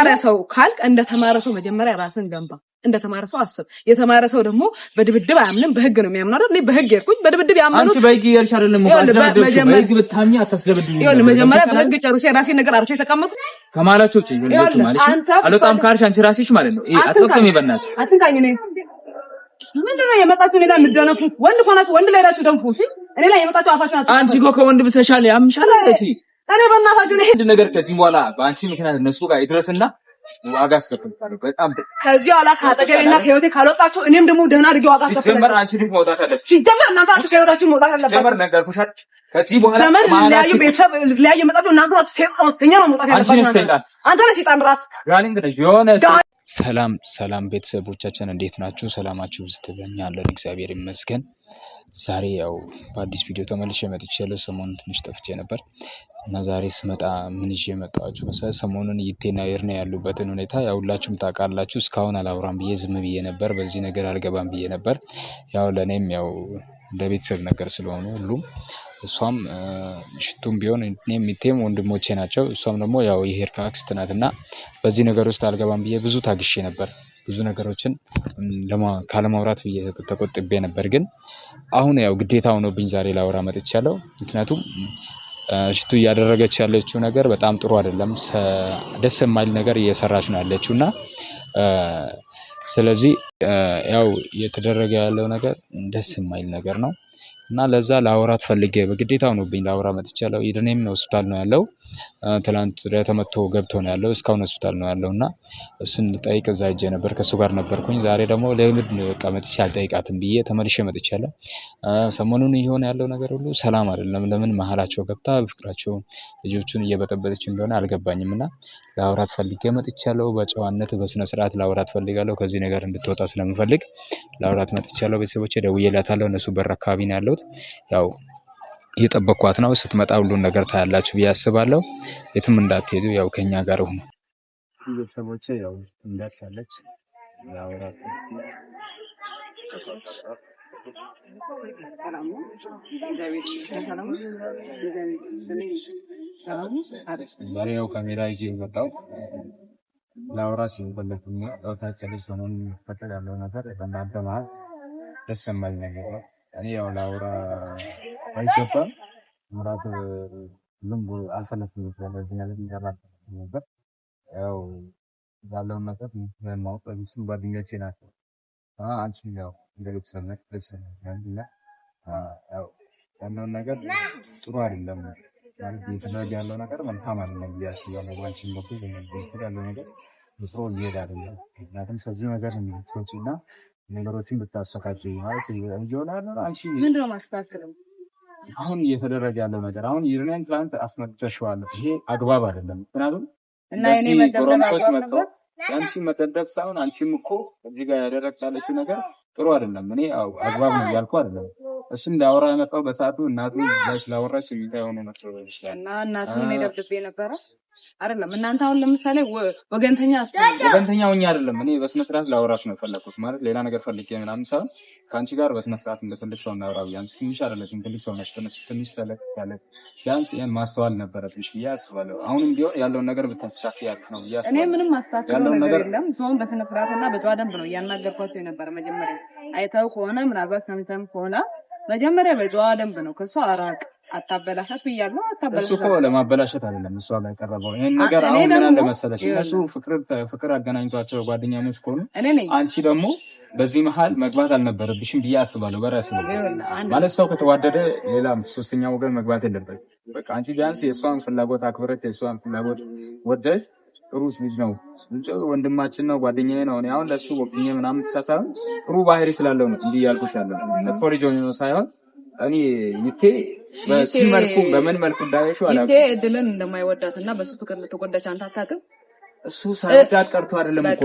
የተማረ ሰው ካልክ እንደተማረ ሰው መጀመሪያ ራስን ገንባ እንደተማረ ሰው አስብ የተማረ ሰው ደግሞ በድብድብ አያምንም በህግ ነው የሚያምነው አይደል እኔ በህግ ያልኩኝ በድብድብ ያምነው አንቺ በህግ ያልሽ አይደለም በህግ ብታምኚ አታስደብድኝ ይሁን መጀመሪያ በህግ ጨርሼ ራሴን ነገር አርቼ ተቀመጡ ከማላችሁ እጪ ይሁን ማለት አልወጣም ካልሽ አንቺ ራስሽ ማለት ነው ይሄ አትወጣም ይበናችሁ አትንካኝ ነኝ ምንድነው የመጣችሁ ኔላ ምደነፉ ወንድ ሆናችሁ ወንድ ላይ ራሱ ደንፉ እሺ እኔ ላይ የመጣችሁ አፋችሁ ናችሁ አንቺ እኮ ከወንድ ብሰሻል ያምሻል አለች እኔ በእናታችሁ ነው እንደ ነገር ከዚህ በኋላ በአንቺ ምክንያት እነሱ ጋር ይድረስና ዋጋ አስከፍላለሁ በጣም ከዚህ በኋላ ካጠገቤና ከህይወቴ ካልወጣችሁ እኔም ደግሞ ደህና አድርጌ ዋጋ አስከፍላለሁ ሲጀመር አንቺ ልጅ መውጣት አለብሽ ሲጀመር እናንተ ከህይወታችሁ መውጣት አለባችሁ ሲጀመር ነገርኩሻል ከዚህ በኋላ ማላዩ ቤተሰብ ላይ የመጣችሁ እናንተ ራሱ ሰይጣን ከኛ ነው መውጣት ያለባችሁ አንተ ነህ ሰይጣን ራስ ጋሊንግ ነሽ የሆነ ሰላም ቤተሰቦቻችን እንዴት ናችሁ? ሰላማችሁ ይብዛልኝ እግዚአብሔር ይመስገን። ዛሬ ያው በአዲስ ቪዲዮ ተመልሼ መጥቻለሁ። ሰሞኑን ትንሽ ጠፍቼ ነበር እና ዛሬ ስመጣ ምን ይዤ መጣችሁ መሰለኝ? ሰሞኑን ይቴና ይርና ያሉበትን ሁኔታ ያው ሁላችሁም ታውቃላችሁ። እስካሁን አላወራም ብዬ ዝም ብዬ ነበር። በዚህ ነገር አልገባም ብዬ ነበር። ያው ለኔም ያው እንደ ቤተሰብ ነገር ስለሆነ ሁሉም እሷም ሽቱም ቢሆን እኔም ይቴም ወንድሞቼ ናቸው። እሷም ደግሞ ያው የሄርካ አክስት ናትና በዚህ ነገር ውስጥ አልገባም ብዬ ብዙ ታግሼ ነበር። ብዙ ነገሮችን ካለማውራት ብዬ ተቆጥቤ ነበር። ግን አሁን ያው ግዴታ ሆኖብኝ ዛሬ ላወራ መጥቻለሁ። ምክንያቱም ሽቱ እያደረገች ያለችው ነገር በጣም ጥሩ አይደለም። ደስ የማይል ነገር እየሰራች ነው ያለችውና ስለዚህ ያው እየተደረገ ያለው ነገር ደስ የማይል ነገር ነው እና ለዛ ላወራት ፈልጌ በግዴታ ሆኖብኝ ላወራ መጥቻለሁ። ይድኔም ሆስፒታል ነው ያለው። ትላንት ተመቶ ገብቶ ነው ያለው። እስካሁን ሆስፒታል ነው ያለውና እሱን ልጠይቅ እዛ ሄጄ ነበር። ከሱ ጋር ነበርኩኝ። ዛሬ ደግሞ ለምድ በቃ መጥቼ አልጠይቃትም ብዬ ተመልሼ መጥቻለሁ። ሰሞኑን እየሆነ ያለው ነገር ሁሉ ሰላም አይደለም። ለምን መሀላቸው ገብታ ፍቅራቸው ልጆቹን እየበጠበጠች እንደሆነ አልገባኝምና ላወራት ፈልጌ መጥቻለሁ። በጨዋነት በስነ ስርዓት ላወራት ፈልጋለሁ። ከዚህ ነገር እንድትወጣ ስለምፈልግ ላወራት መጥቻለሁ። ቤተሰቦቼ ደውዬላታለሁ። እነሱ በር አካባቢ ነው ያለሁት። ያው እየጠበኳት ነው። ስትመጣ ሁሉን ነገር ታያላችሁ ብዬ አስባለሁ። የትም እንዳትሄዱ ያው ከኛ ጋር ሁኑ። ቤተሰቦቼ ያው እንዳሳለች ያወራት ዛሬ ያው ካሜራ ይዤ መጣሁ። ላወራ ሲፈልኩኝ ታውቃለች ሰሞኑን ፈጠር ያለው ነገር በእናንተ መሀል ደስ የማይል ነገር ነው። እኔ ያው ላወራ አይገባም ምራት ዝም ብሎ አልፈለኩም ነበር። ያው ያለውን ነገር ማወቅ ቢስም ጓደኞቼ ናቸው። አንቺ ያው እንደ ቤተሰብ ነሽ እና ያው ያለውን ነገር ጥሩ አይደለም ማለት እየተደረገ ያለው ነገር መልካም አይደለም ብዬ አስባለሁ። አንቺም በኩል ያለው ነገር ጥሩ እየሄደ አይደለም። ምክንያቱም ከዚህ ነገር እንድትወጪና ነገሮችን ብታስተካክል ማለት ይሆናል። አንቺ ምንድነው ማስተካከለው? አሁን እየተደረገ ያለው ነገር አሁን ይርኔን ትላንት አስመጥተሽዋል። ይሄ አግባብ አይደለም። ምክንያቱም እና እኔ መደረግ አንቺ መደረግ ሳይሆን አንቺም እኮ እዚህ ጋር ያደረግቻለሽ ነገር ጥሩ አይደለም። እኔ አግባብ ነው ያልኩ አይደለም። እሱ እንዳወራ የመጣው በሰዓቱ እናቱ ላይ ስላወራች ስሜታ የሆነ መጥቶ ይችላል እና እናቱ ምን ደብድቤ ነበረ አይደለም። እናንተ አሁን ለምሳሌ ወገንተኛ ሆኜ አይደለም። እኔ በስነ ስርዓት ላወራሽ ነው የፈለኩት ማለት ሌላ ነገር ፈልጌ ምናምን ሳይሆን ከአንቺ ጋር በስነ ስርዓት እንደ ትልቅ ሰው እናወራ ብዬ አንቺ ትንሽ አይደለሽም ትልቅ ሰው ነሽ። ትንሽ ተለቅ ያለ ቢያንስ ይሄን ማስተዋል ነበረብሽ ብዬ አስባለሁ። አሁንም ቢሆን ያለውን ነገር ብታስተካክል ያልኩ ነው ብዬ አስባለሁ። እኔ ምንም ማስተካከል ነገር የለም። ሰውን በስነ ስርዓትና በጨዋ ደንብ ነው እያናገርኳቸው የነበረ። መጀመሪያ አይተው ከሆነ ምናልባት ሰምተም ከሆነ መጀመሪያ በጨዋ ደንብ ነው ከሷ አራቅ አታበላሻት ብያለሁ። እሱ እኮ ለማበላሸት አይደለም እሷ ላይ ቀረበው ይሄን ነገር አሁን ምን አለ መሰለሽ እነሱ ፍቅር አገናኝቷቸው ጓደኛሞች ከሆኑ አንቺ ደግሞ በዚህ መሀል መግባት አልነበረብሽም ብዬ አስባለሁ። በራስ ማለት ሰው ከተዋደደ ሌላ ሶስተኛ ወገን መግባት የለበትም። በቃ አንቺ ቢያንስ የእሷን ፍላጎት አክብረሽ የእሷን ፍላጎት ወደሽ ጥሩ ልጅ ነው ወንድማችን ነው ጓደኛዬ ነው። እኔ አሁን ለሱ ወቅኛ ምናምን ተሳሳው ጥሩ ባህሪ ስላለው ነው እንዲህ ያልኩሽ ያለው ለፎ ልጅ ነው ሳይሆን እኔ ይቴ በሲመልኩ በምን መልኩ እንዳይሹ አላውቅም። ይቴ እድልን እንደማይወዳትና በሱ ፍቅር ልትጎዳች አንተ አታውቅም። እሱ ሳይወዳት ቀርቶ አይደለም እኮ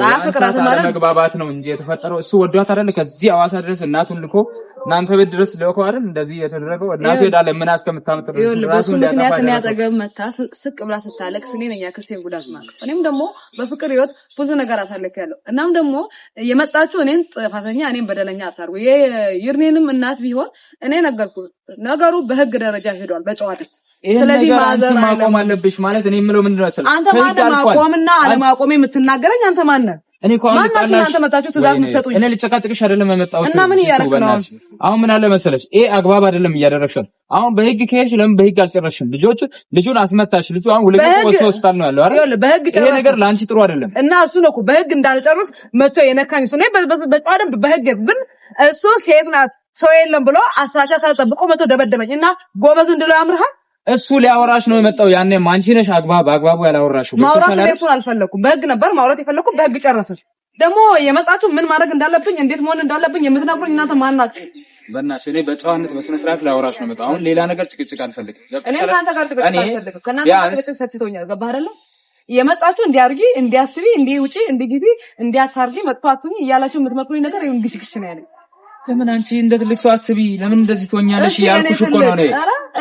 መግባባት ነው እንጂ የተፈጠረው እሱ ወዷት አይደለ ከዚህ አዋሳ ድረስ እናቱን ልኮ እናንተ ቤት ድረስ ልከው አይደል እንደዚህ የተደረገው እናቴ ሄዳለ ምን አስከምታመጥ ራሱ ምክንያት እኔ አጠገብ መታ ስቅ ብላ ስታለቅስ እኔ ነኝ ያክስቴን ጉዳት ማቀፍ እኔም ደግሞ በፍቅር ህይወት ብዙ ነገር አሳልፌያለሁ። እናም ደግሞ የመጣችሁ እኔን ጥፋተኛ እኔን በደለኛ አታርጉ። የይርኔንም እናት ቢሆን እኔ ነገርኩ ነገሩ በህግ ደረጃ ሄዷል በጨዋታ። ስለዚህ ማቆም አለብሽ ማለት እኔ የምለው ምንድነው መሰለህ አንተ ማን ማቆምና አለማቆም የምትናገረኝ አንተ ማን ነህ? እኔ ኮንታክት አንተ መጣችሁ ትእዛዝ የምትሰጡኝ እኔ ልጨቃጭቅሽ አይደለም የመጣሁት እና ምን እያደረክ ነው? አሁን ምን አለ መሰለሽ አግባብ አይደለም እያደረግሻል። አሁን በህግ ከሄድሽ ለምን በህግ አልጨረስሽም? ልጁን አስመታሽ። ልጁ አሁን ሁለት ወጥቶ ወስታል ነው ያለው አይደል? በህግ ጨረስ። ይሄ ነገር ላንቺ ጥሩ አይደለም እና እሱ ነው እኮ በህግ እንዳልጨርስ መጥቶ የነካኝ እሱ ነው። በጣም በህግ ግን እሱ ሴት ናት ሰው የለም ብሎ አሳቻ ሳይጠብቆ መጥቶ ደበደበኝ እና ጎበዝ እንድለው ያምርሃል። እሱ ሊያወራሽ ነው የመጣው። ያኔም አንቺ ነሽ በአግባቡ ያላወራሽው። ማውራት ለምን አልፈለኩም? በህግ ነበር ማውራት የፈለኩት። በህግ ጨረስን። ደግሞ የመጣችሁ ምን ማድረግ እንዳለብኝ እንዴት መሆን እንዳለብኝ የምትነግሩኝ እናንተ ማን ናችሁ? በእናትሽ እኔ በጨዋነት በስነ ስርዓት ላወራሽ ነው የመጣው። አሁን ሌላ ነገር ጭቅጭቅ አልፈልግም። እኔ ካንተ ጋር ጭቅጭቅ አልፈልግም። ከናንተ ጋር ጭቅጭቅ ሰጥቶኛል። ገባህ አይደል? የመጣችሁ እንዲያርጊ እንዲያስቢ እንዲውጪ እንዲግቢ እንዲያታርጊ መጥፋቱኝ እያላችሁ የምትመክሩኝ ነገር እንግሽግሽ ነው ያለኝ። ለምን አንቺ እንደ ትልቅ ሰው አስቢ፣ ለምን እንደዚህ ትሆኛለሽ? ያልኩሽ እኮ ነው እኔ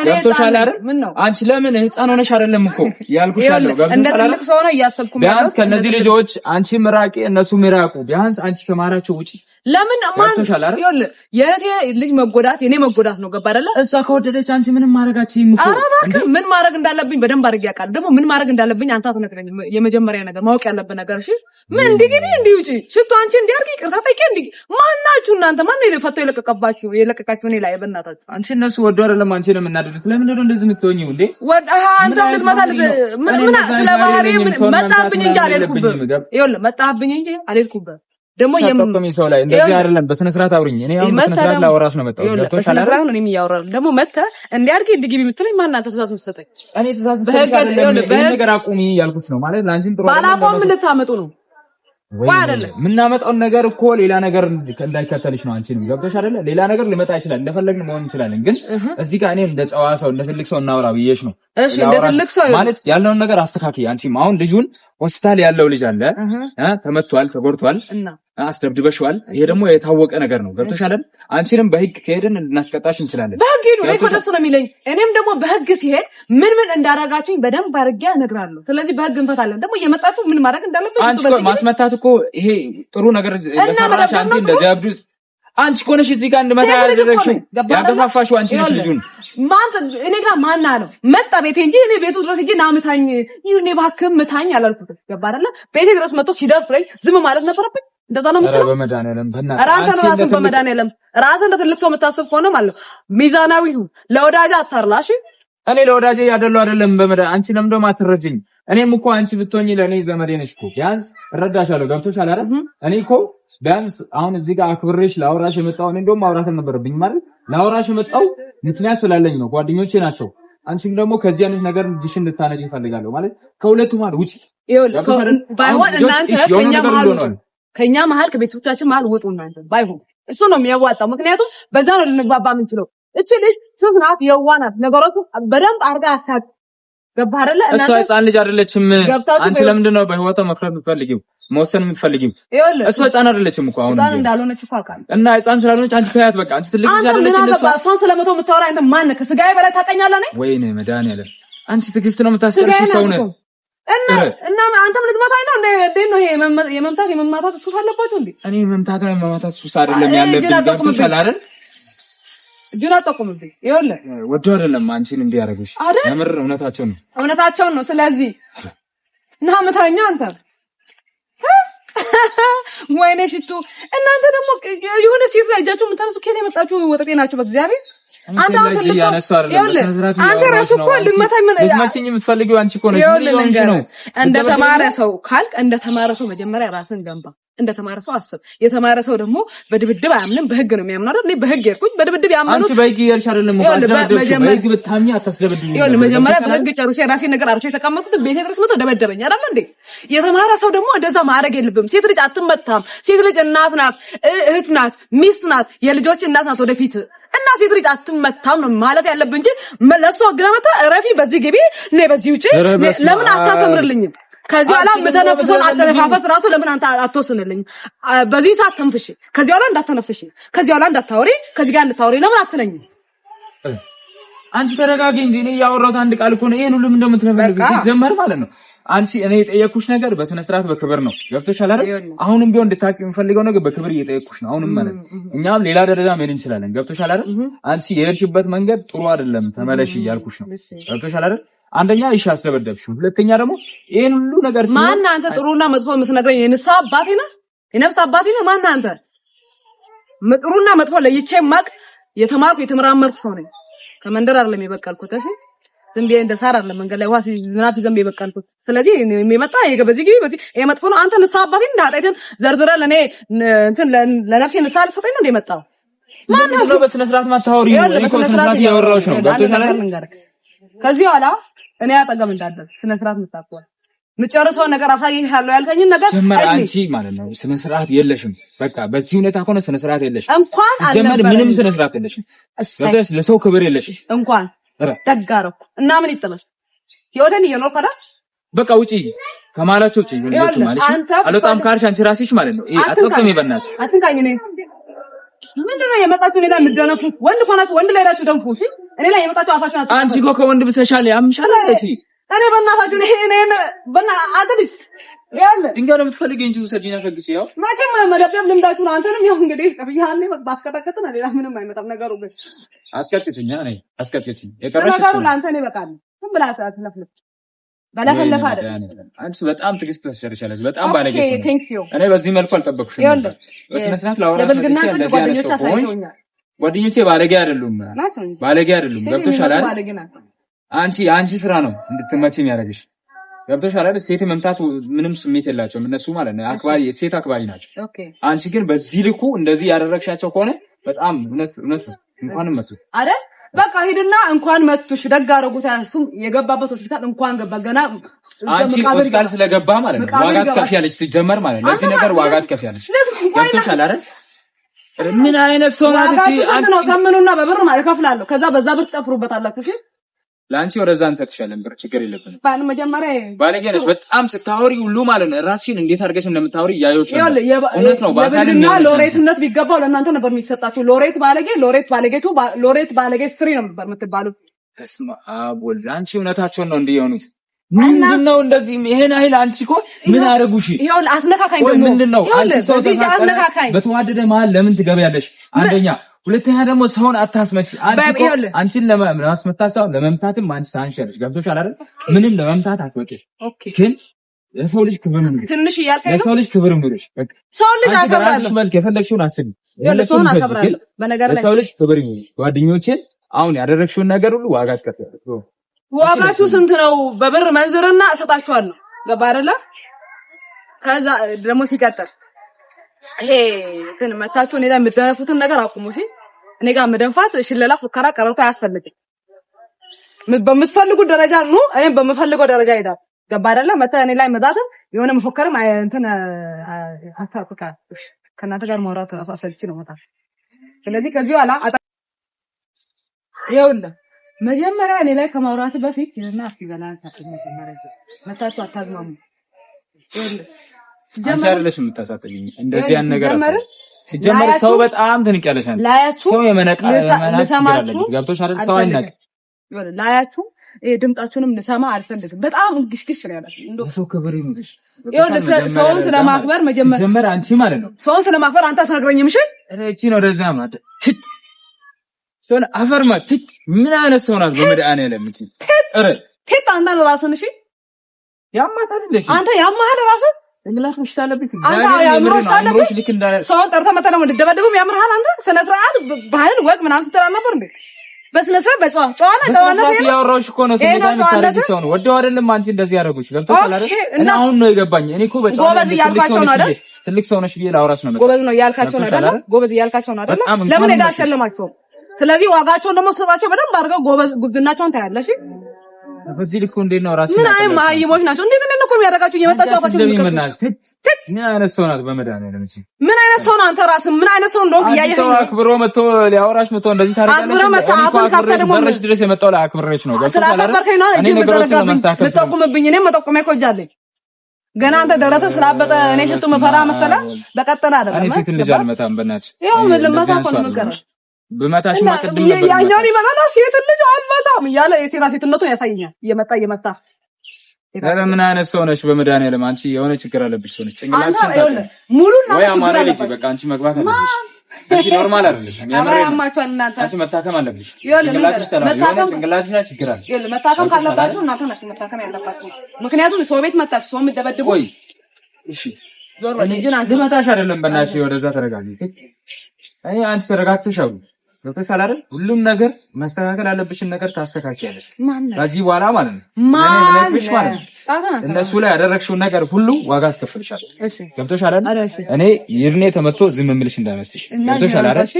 ገብቶሻል አይደል? አንቺ ለምን ህፃን ሆነሽ አይደለም እኮ ያልኩሽ አለው። ገብቶሻል አይደል? እንደ ትልቅ ሰው ነው እያሰብኩ ነው። ቢያንስ ከነዚህ ልጆች አንቺ ምራቂ እነሱ ምራቁ። ቢያንስ አንቺ ከማራቸው ውጪ ለምን ማን ይወል የኔ ልጅ መጎዳት የኔ መጎዳት ነው። ገባ አይደል? እሷ ከወደደች አንቺ ምንም ማረጋችኝ እኮ። ኧረ እባክህ ምን ማረግ እንዳለብኝ በደንብ አድርጌ አውቃለሁ። ደግሞ ምን ማረግ እንዳለብኝ አንተ አትነግረኝም። የመጀመሪያ ነገር ማወቅ ያለብን ነገር እሺ፣ ምን እንዲግቢ እንዲውጪ ሽቶ አንቺ እንዲያርጊ ቅርታ ጠይቄ እንዲ ማናችሁ እናንተ ማን ነው ፈቶ የለቀቃችሁ እኔ ላይ በእናታችሁ። አንቺ እነሱ ወዶ አይደለም አንቺ ነው የምናደዱት። ለምን ነው እንደዚህ የምትሆኚው እንዴ? ወደ አንተ ልትመታል ምን ስለ ባህሪ ምን መጣብኝ እንጂ አልሄድኩብህ። ይኸውልህ መጣብኝ እንጂ አልሄድኩብህ። ደግሞ የምትቆሚ ሰው ላይ እንደዚህ አይደለም። በስነ ስርዓት አውሪኝ። እኔ አሁን በስነ ስርዓት ላወራሽ ነው መጣው። በስነ ስርዓት ነው የሚያወራው። ደግሞ መተህ እንዲያርጊ እንዲግቢ የምትለኝ ማን አንተ ትእዛዝ የምትሰጠኝ? እኔ ትእዛዝ ሰጥቻለሁ። ይሄን ነገር አቁሚ ያልኩት ነው ማለት ላንቺም ጥሩ ባላቆም ምን ልታመጡ ነው? ወይ አይደለም የምናመጣውን ነገር እኮ ሌላ ነገር እንዳይከተልሽ ነው። አንቺንም ገብቶሽ አይደለ? ሌላ ነገር ሊመጣ ይችላል። እንደፈለግን መሆን እንችላለን። ግን እዚህ ጋር እኔ እንደ ጨዋ ሰው እንደ ትልቅ ሰው እናወራ ብዬሽ ነው። እሺ እንደ ትልቅ ሰው ማለት ያለውን ነገር አስተካክይ። አንቺም አሁን ልጁን ሆስፒታል ያለው ልጅ አለ ተመቷል፣ ተጎድቷል፣ አስደብድበሽዋል። ይሄ ደግሞ የታወቀ ነገር ነው። ገብቶሻል አይደል? አንቺንም በህግ ከሄድን እናስቀጣሽ እንችላለን። በህግ ሄዱ እኮ ደስ ነው የሚለኝ። እኔም ደግሞ በህግ ሲሄድ ምን እንዳረጋችሁኝ በደንብ አድርጌ እነግራለሁ። ስለዚህ በህግ እንፈታለን። ደግሞ የመጣችሁ ምን ማድረግ እንዳለብሽ አንቺ እኮ ማስመታት እኮ ይሄ ጥሩ ነገር እንደሰራሽ አንቺ እንደጀብዱ አንቺ እኮ ነሽ እዚህ ጋር እንድመታ ያደረግሽው ያገፋፋሽው አንቺ ነሽ ልጁን ማንተ እኔ ጋር ማን አለው መጣ ቤቴ እንጂ እኔ ቤቱ ድረስ እንጂ ናምታኝ ይሁን እባክህ ምታኝ አላልኩትም። ገባ አይደል? ቤቴ ድረስ መጥቶ ሲደፍረኝ ዝም ማለት ነበረብኝ? እንደዛ ነው የምትለው? በመድኃኒዓለም በመድኃኒዓለም ራስህ እንደ ትልቅ ሰው የምታስብ ከሆነ ማለት ሚዛናዊ ለወዳጅ አታርላሽ። እኔ ለወዳጄ ያደለው አይደለም አንቺ ለምን ደማ አትረጂኝ? እኔም እኮ አንቺ ብትሆኚ ለኔ ዘመዴ ነሽ እኮ ቢያንስ እረዳሻለሁ። ገብቶሻል አይደል? እኔ እኮ ቢያንስ አሁን እዚህ ጋር አክብሬሽ ላወራሽ የመጣው እኔ እንደውም ማውራት ነበረብኝ ማለት ላወራሽ የመጣው ምክንያት ስላለኝ ነው። ጓደኞቼ ናቸው። አንቺም ደግሞ ከዚህ አይነት ነገር ልጅሽ እንድታነጂ ይፈልጋለሁ ማለት ከሁለቱ ማለት ውጪ ባይሆን እናንተ ከኛ መሀል ከቤተሰቦቻችን መሀል ውጡ እናንተ ባይሆን እሱ ነው የሚያዋጣው። ምክንያቱም በዛ ነው ልንግባባ የምንችለው። እቺ ልጅ ስንት ናት? የዋህ ናት። ነገሮቹ በደንብ አድርጋ አሳክ ገባህ አይደለ? እሷ ህፃን ልጅ አይደለችም። አንቺ ለምንድን ነው በህይወቷ መፍረድ የምትፈልጊው መወሰን የምትፈልጊው? እሷ ህፃን አይደለችም እኮ አሁን ህፃን እንዳልሆነች እኮ አውቃለሁ። እና ህፃን ስላልሆነች አንቺ ተያት በቃ። አንቺ ትልቅ ልጅ አይደለችም። እሷን ስለመተው የምታወራ አንተ ማን ነህ? ከስጋዬ በላይ ታውቀኛለህ ነኝ? ወይኔ መድኃኒዓለም አንቺ ትዕግስት ነው የምታስቀርሽ ሰው ነህ። እና አንተም ልትመታኝ ነው እንዴ? ነው ይሄ የመምታት ሱስ አለባችሁ እንዴ? እኔ መምታት ነው የመማታት ሱስ አይደለም ያለብኝ። ገብቶሻል አይደል? እጁን አጠቁምብኝ። ይኸውልህ ወዶ አይደለም አንቺን እንዲያረጉሽ የምር እውነታቸውን ነው። ስለዚህ ና መታኛ አንተ ወይኔ ሽቱ። እናንተ ደግሞ የሆነ ሴት ላይ እጃችሁ የምታነሱ ከኔ የመጣችሁ ወጠጤ ናችሁ። በእግዚአብሔር አንተ አንተ ራስህ እኮ ልትመታኝ የምትፈልጊው አንቺ እኮ ነሽ። እንደ ተማረ ሰው ካልክ እንደ ተማረ ሰው መጀመሪያ ራስን ገንባ። እንደ ተማረ ሰው አስብ። የተማረ ሰው ደግሞ በድብድብ አያምንም፣ በህግ ነው የሚያምነው አይደል? እኔ በህግ የርኩኝ በድብድብ ያምኑት አንቺ በህግ ይርሽ አይደለም እኮ አስደብድብሽ። በህግ ብታምኚ አታስደብድብኝ። ይሁን መጀመሪያ በህግ ጨርሼ ራሴ ነገር አርቼ የተቀመጥኩት ቤቴ ድረስ መጥቶ ደበደበኝ አይደል እንዴ? የተማረ ሰው ደግሞ እንደዛ ማድረግ የለብም። ሴት ልጅ አትመታም። ሴት ልጅ እናት ናት፣ እህት ናት፣ ሚስት ናት፣ የልጆች እናት ናት ወደፊት። እና ሴት ልጅ አትመታም ነው ማለት ያለብን እንጂ ለሷ ግረመታ ረፊ በዚህ ግቢ ነይ በዚህ ውጪ ለምን አታሰምርልኝም? ከዚህ በኋላ የምተነፍሰውን አተነፋፈስ ራሱ ለምን አንተ አትወስንልኝ? በዚህ ሰዓት ተንፍሽ፣ ከዚህ በኋላ እንዳትተነፍሽ፣ ከዚህ በኋላ እንዳታወሪ፣ ከዚህ ጋር እንዳታወሪ ለምን አትለኝም? አንቺ ተረጋጊ እንጂ እኔ ያወራሁት አንድ ቃል እኮ ነው። ይሄን ሁሉ እንደምትነፈልግ ሲጀመር ማለት ነው። አንቺ እኔ የጠየኩሽ ነገር በስነ ስርዓት በክብር ነው። ገብቶሻል አይደል? አሁንም ቢሆን እንድታቂ የምፈልገው ነገር በክብር እየጠየኩሽ ነው። አሁንም ማለት እኛም ሌላ ደረጃ መሄድ እንችላለን። ገብቶሻል አይደል? አንቺ የሄድሽበት መንገድ ጥሩ አይደለም፣ ተመለሽ እያልኩሽ ነው። ገብቶሻል አይደል? አንደኛ እሺ አስደበደብሽው፣ ሁለተኛ ደግሞ ይሄን ሁሉ ነገር ማን አንተ ጥሩና መጥፎ የምትነግረኝ? የንስሐ አባቴ ነህ? የነፍስ አባቴ ነህ? ማን አንተ? ጥሩና መጥፎ ለይቼ ማቅ የተማርኩ የተመራመርኩ ሰው ነኝ። ከመንደር አይደለም የበቀልኩት። እሺ ዝም ብዬ እንደ ሳር አይደለም መንገድ ላይ ውሃ ዝናብ ሲዘንብ የበቀልኩት። ስለዚህ የሚመጣ በዚህ ግቢ በዚህ የመጥፎ ነው። አንተ ንስሐ አባቴ እንዳጣይተን ዘርዝረህ ለኔ እንትን ለነፍሴ ንስሐ ልሰጠኝ ነው እንደመጣው ማን ነው? በስነ ስርዓት ማታወሪ ነው እኮ በስነ ስርዓት ያወራሁሽ ነው። ገብቶሻል አይደል? ከዚህ በኋላ እኔ አጠገብ እንዳደር ስነ ስርዓት ምታቆል ምጨርሰው ነገር አሳይሃለሁ ያልከኝን ነገር ጀመር። አንቺ ማለት ነው ስነ ስርዓት የለሽም። በቃ በዚህ ሁኔታ ከሆነ ስነ ስርዓት የለሽም። እንኳን ጀመር ምንም ስነ ስርዓት የለሽም። ስለዚህ ለሰው ክብር የለሽም። እንኳን ደጋረኩ እና ምን ይጠበስ ህይወቴን እየኖርኩ አይደል? በቃ ውጪ ከማላችሁ ውጪ ወንዶች ማለት ነው። አልወጣም ካልሽ አንቺ ራስሽ ማለት ነው አጥቅም ይበናት አትንካኝ። እኔ ምንድነው የመጣችሁ እኔ ላይ የምትደነፉት? ወንድ ሆናችሁ ወንድ ላይ ራሱ ደንፉ። እሺ እኔ ላይ የመጣችሁ አፋሽ ናችሁ። አንቺ እኮ ከወንድ ብሰሻል ያምሻል አለች። እኔ በእናታችሁ እኔ አትልጅ ያለ ድንጋይ ነው የምትፈልጊው እንጂ ሰጂና ፈግሽ ያው ማሽም መደብደብ ልምዳችሁ ነው። አንተንም ያው እንግዲህ ከብያለሁ ባስከተከተና ሌላ ምንም አይመጣም ነገሩ። ግን አስከትክኝ እኔ አስከትክኝ የቀረሽ ነገሩ ለአንተ ነው ይበቃል። ዝም ብላ አትለፍልፍ በለፈለፈ አይደል? አንቺ በጣም ትግስት ተሸርሻለች። በጣም ባለጌ ነው። እኔ በዚህ መልኩ አልጠበቅሽም። በስነ ስርዓት ላወራሽ ጓደኞቼ ባለጌ አይደሉም፣ ባለጌ አይደሉም። ገብቶሻል አይደል? አንቺ ስራ ነው እንድትመጪኝ ያደርግሽ። ገብቶሻል አይደል? ሴት መምታት ምንም ስሜት የላቸውም እነሱ ማለት ነው። አክባሪ ሴት አክባሪ ናቸው። አንቺ ግን በዚህ ልኩ እንደዚህ ያደረግሻቸው ከሆነ በጣም እውነት እንኳንም መቱት አይደል? በቃ ሂድና እንኳን መቱሽ ደግ አደረጉት። እሱም የገባበት ሆስፒታል እንኳን ገባ። ገና አንቺ ሆስፒታል ስለገባ ማለት ነው ዋጋ ትከፍያለሽ። ሲጀመር ማለት ነው ለዚህ ነገር ዋጋ ትከፍያለሽ። ገብቶሻል አይደል? ምን አይነት ሰው ናት እቺ? አንቺ ነው ተምኑና በብር ማለት እከፍላለሁ። ከዛ በዛ ብር ትጠፍሩበታላችሁ። እሺ ላንቺ ወደዛ እንሰጥሻለን ብር፣ ችግር የለብንም። መጀመሪያ ባለጌ ነሽ በጣም ስታወሪ ሁሉ ማለት ነው። ራስሽን እንዴት አድርገሽ እንደምታወሪ ያዩሽ ነው። እውነት ነው። ባካልና ሎሬትነት ቢገባው ለእናንተ ነበር የሚሰጣችሁ። ሎሬት ባለጌ፣ ሎሬት ባለጌ ስሪ ነው ነበር የምትባሉት። ተስማ አቦል አንቺ እውነታቸውን ነው እንዲሆኑት። ምንድነው እንደዚህ ይሄን አይል? አንቺ እኮ ምን አደረጉሽ? ይሄው አትነካካኝ። ደግሞ ምንድነው አንቺ ሰው በተዋደደ መሀል ለምን ትገበያለሽ? አንደኛ ሁለተኛ ደግሞ ሰውን አታስመጪ። አንቺን ለማስመታት ሳይሆን ለመምታትም አንቺ ታንሻለሽ። ገብቶሻል አይደል? ምንም ለመምታት አትበቂ። ግን ለሰው ልጅ ክብር ነው። ትንሽ ያልከኝ ለሰው ልጅ ክብር ነው። በቃ ሰው ልጅ አከብራለሁ። መልክ የፈለግሽውን አስቢ። ለሰው አከብራለሁ። በነገር ላይ ለሰው ልጅ ክብር ነው። ጓደኞቼን አሁን ያደረግሽውን ነገር ሁሉ ዋጋ ትከፍያለሽ። ዋጋችሁ ስንት ነው? በብር መንዝርና እሰጣችኋለሁ። ገባ አይደለ? ከዛ ደግሞ ሲቀጥል ይሄ እንትን መታችሁ እኔ ላይ የምትደነፉትን ነገር አቁሙ። እሺ እኔ ጋር መደንፋት ሽለላ ፉከራ ቀረርቶ አያስፈልግም። በምትፈልጉት ደረጃ ነው፣ እኔም በምፈልገው ደረጃ ሄዳለሁ። ገባ አይደለ? መታ እኔ ላይ መዛትም የሆነ መፎከርም እንትን አታውቁካ። ከእናንተ ጋር ማውራት ራሱ አሰልቺ ነው መታ። ስለዚህ ከዚህ በኋላ ይኸውልህ መጀመሪያ እኔ ላይ ከማውራት በፊት ይሄና አስይበላ መታችሁ አታግማሙ። ይኸውልህ አንቺ አይደለሽ የምታሳጥልኝ እንደዚህ ያን ነገር ሲጀመር ሰው በጣም ትንቀያለሽ። ሰው የመናቅ ገብቶሽ አይደል? ሰው አይናቅ። ላያችሁ ድምጣችሁንም ልሰማ አልፈልግም። በጣም ግሽግሽ ነው ያላችሁ። እንደው ሰው ክብር ይኑርሽ። ሰውን ስለማክበር መጀመር አንቺ ማለት ነው ሰውን ስለማክበር አንተ አትነግረኝም? እሺ እቺ ነው ደዛ ማለት ሶን አፈርማት ምን አይነት ሰው ናት? በመድኃኒዓለም እቺ ቴት አንተ ነው ራስን እሺ ያማታል ልጅ አንተ ያማሃል ራስን እንግላፍ ምሽታለብኝ አምሮሽ ልክ እንዳለ ሰው ጠርተህ መተህ ነው እንደደበደበው ያምርሃል። አንተ ስነ ስርዓት ባህል ወግ ምናምን ስትል ነበር እንዴ? በስነ ስርዓት በጨዋነት ያወራሁሽ እኮ ነው። ስሜታ የምታረጊ ሰው ነው ወደው አይደለም አንቺ እንደዚህ ያደረጉሽ ገብቶሻል አይደል? እና አሁን ነው የገባኝ። እኔ እኮ በጨዋነት ትልቅ ሰው ነሽ ብዬ ላውራሽ ነው። ጎበዝ ነው ያልካቸው ነው አይደል? ጎበዝ ያልካቸው ነው አይደል? ለምን ሄዳ አሸለማቸው? ስለዚህ ዋጋቸውን ደግሞ ሰጣቸው። በደንብ አድርገው ጎበዝ ጉብዝናቸውን ታያለሽ። በዚህ ልኩ እንዴት ነው ራስሽ? ምን አይነት ማይሞች ናቸው? እንዴት ነው እኮ የሚያደርጋችሁ? እየመጣችሁ አፋችሁ ምን አይነት ሰው ናት? በመድኃኒዓለም እቺ ምን አይነት ሰው ነው? አንተ ራስህ ምን አይነት ሰው እንደሆንክ እያየህ ሰው አክብሮ መጥቶ ሊያወራሽ መጥቶ እንደዚህ ታደርጋለሽ። አክብሮ መጥቶ አሁን ካፍታ ደግሞ በረሽ ድረስ የመጣው ለአክብረሽ ነው። ገብቶሻል አይደል? እኔ ነገሮችን ለማስተካከል ልጠቁምብኝ እኔም መጠቆሚያ እኮ እጃለኝ ገና አንተ ደረተ ስላበጠ እኔ ሽቱ መፈራ መሰለ በቀጠና አይደለም እኔ ሴት ልጅ አልመታም በእናትሽ ይኸው ለማታ እኮ ነው የምቀረው ብመታሽማ ቅድም ነበር ያኛው ይመጣና ሴት ልጅ አልመታም እያለ የሴትነቱን ያሳየኛል እየመጣ ኧረ ምን አይነት ሰው ነሽ በመድኃኒዓለም አንቺ የሆነ ችግር አለብሽ ሰው ነሽ ጭንቅላትሽን ሙሉ ነው ወይ አማራ ልጅ በቃ አንቺ መግባት አለብሽ አንቺ ኖርማል አይደለሽ ያማችኋል እናንተ አንቺ መታከም አለብሽ ጭንቅላትሽ ሰራ የሆነ ጭንቅላትሽ ላይ ችግር አለ ይኸውልህ መታከም ካለባችሁ እናንተ ናችሁ መታከም ያለባችሁ ምክንያቱም ሰው ቤት መጣችሁ ሰው የምትደበድቡ ወይ እሺ እኔ ግን አንቺ መታሽ አይደለም በእናትሽ ወደዛ ተረጋጊ እኔ አንቺ ተረጋግተሽ አሉ ዶክተር አይደል ሁሉም ነገር ማስተካከል ያለብሽን ነገር ታስተካክያለሽ ከዚህ በኋላ ማለት ነው እኔ ነግብሽ ማለት ነው እነሱ ላይ ያደረግሽው ነገር ሁሉ ዋጋ አስከፍልሻለሁ እሺ ገብቶሻል አይደል እኔ ይርኔ ተመቶ ዝም ምልሽ እንዳይመስልሽ ገብቶሻል አይደል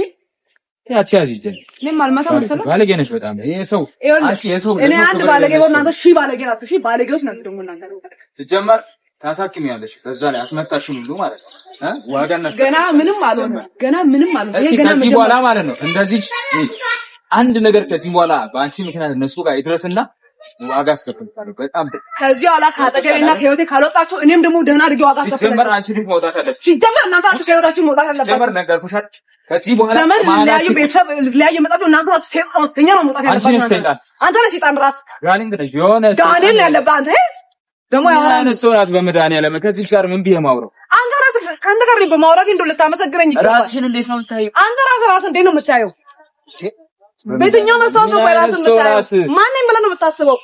ያቺ ያዚጀን እኔም አልመታ መሰለው ባለጌ ነሽ በጣም ይሄ ሰው አንቺ የሰው እኔ አንድ ባለጌ ወናንተ ሺ ባለጌ ናችሁ ሺ ባለጌዎች ናችሁ ደግሞ እናንተ ሲጀመር ታሳክሚያለሽ በዛ ላይ አስመታሽም ሁሉ ማለት ነው ዋጋና ገና ምንም አልሆነም ይሄ ገና ከዚህ በኋላ ማለት ነው እንደዚህ አንድ ነገር ከዚህ በኋላ በአንቺ ምክንያት እነሱ ጋር ይድረስና ዋጋ አስከፍልሻለሁ በጣም ከዚህ በኋላ ካጠገቤና ከህይወቴ ካልወጣችሁ እኔም ደግሞ ደህና አድርጌ ዋጋ አስከፍልሻለሁ ሲጀመር አንቺ ልጅ መውጣት አለብሽ ሲጀመር እናንተ ከህይወታችሁ መውጣት አለባችሁ ሲጀመር ነገርኩሽ ከዚህ በኋላ ማለት ቤተሰብ ለያየ መጣችሁ እናንተ ራሱ ሰይጣን ተኛ ነው መውጣት ያለባችሁ አንተ ነህ ሰይጣን ራስ ጋኔን ነሽ የሆነ ጋኔን ያለበት አንተ ደሞ ያወራን ሶራት በመድኃኒዓለም ከዚህ ጋር ምን ቢየ ማውራው አንተ ራስህ ካንተ ጋር በማውራት እንደው ልታመሰግረኝ ይገባል ራስሽን እንዴት ነው የምታየው አንተ ራስህ እንዴት ነው የምታየው በየትኛው መስታወት ነው ራስህ የምታየው ማንንም ብለህ ነው የምታስበው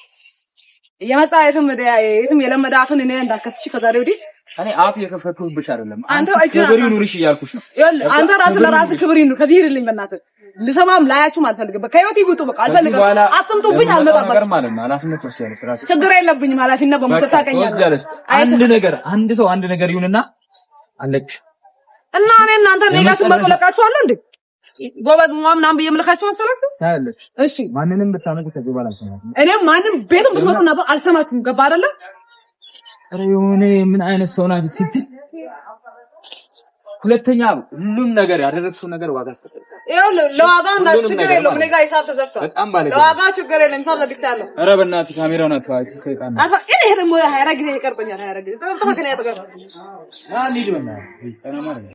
እየመጣ የትም የለመዳትን እኔ እንዳከትሽ ከዛሬ ወዲህ እኔ አፍ የከፈትኩብሽ አይደለም አንተ ክብር ይኑርሽ እያልኩሽ ነው አንተ ራስህ ለራስህ ክብር ይኑር ከዚህ ይልኝ በእናትህ ልሰማም ላያችሁም አልፈልግም ከህይወቴ ይውጡ በቃ አልፈልግም አትምጡብኝ አልመጣም ነገር ማለት ነው ኃላፊነት ወስያለሽ ራስሽ ችግር የለብኝም ኃላፊነት በመሰጣ ታቀኛለሽ አንድ ሰው አንድ ነገር ይሁንና አለቅሽ እና እኔ እናንተ ነጋችሁ መጥለቃችኋለሁ እንዴ ጎበዝ ምናምን በየምልካችሁ መሰላችሁ ታያለሽ እሺ ማንንም ብታመጡ ከዚህ በኋላ አልሰማችሁም እኔ ማንንም ቤትም ብትመጡ ነበር አልሰማችሁም ገባ አይደለ አረ የሆነ ምን አይነት ሰው ናችሁ ሁለተኛ ሁሉም ነገር ያደረግሽው ነገር ዋጋ አስተካክል ይኸውልህ ለዋጋ ችግር የለውም እኔ ጋር ሂሳብ ተዘግቷል በጣም ባለጌ ለዋጋ ችግር የለም ሂሳብ ዘግቻለሁ ኧረ በእናትህ ካሜራውን አጥፋች ሰይጣን አፋ እኔ ደግሞ 24 ጊዜ ይቀርበኛል 24 ጊዜ ተመከለ ያጠገብ ሊድ በእናትህ